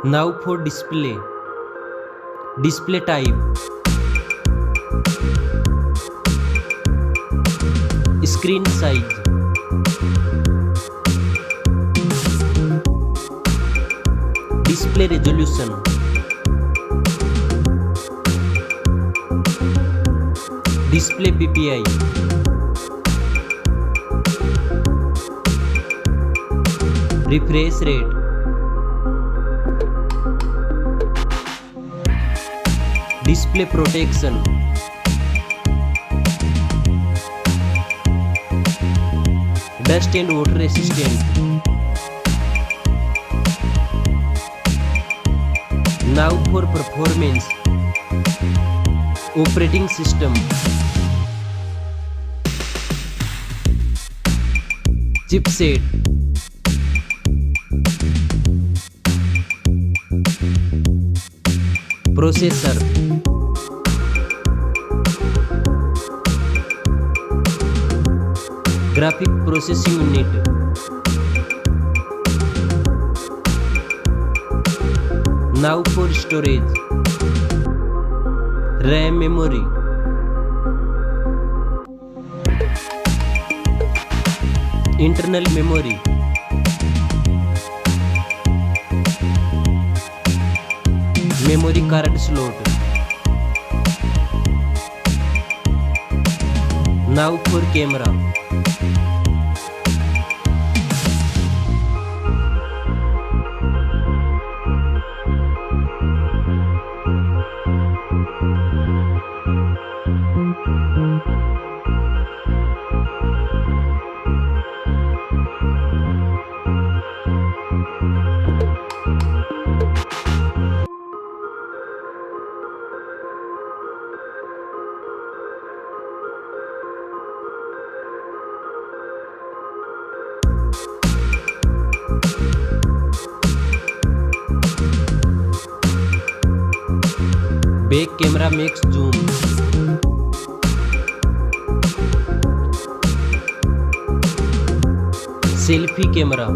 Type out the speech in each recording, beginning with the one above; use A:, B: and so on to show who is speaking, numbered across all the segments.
A: Now for display. Display type. Screen size. Display resolution. Display PPI. Refresh rate. Display protection. Dust and water resistant. Now for performance. Operating system. Chipset. Processor. Graphic processing unit. Now for storage. RAM memory. Internal memory. Memory card slot. Now for camera. Back camera makes zoom. Selfie camera.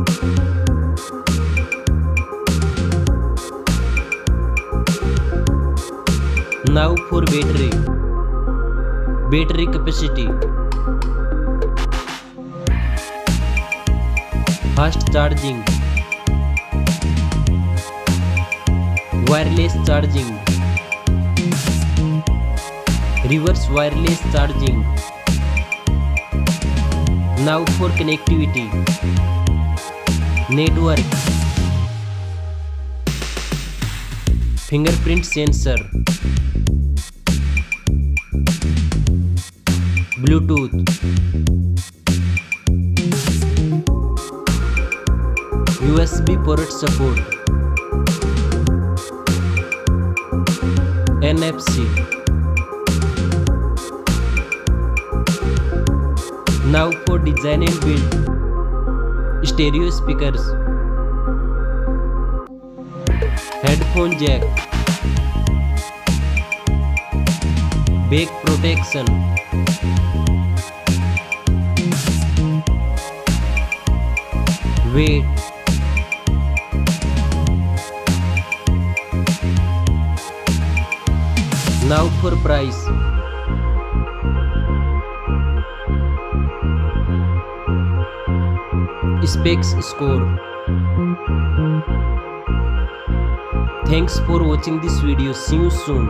A: Now for battery. Battery capacity. Fast charging. Wireless charging. Reverse wireless charging. Now for connectivity. Network. Fingerprint sensor. Bluetooth. USB port support. NFC. Now for design and build. Stereo speakers. Headphone jack. Back protection. Weight. Now for price. Specs score. Thanks for watching this video. See you soon.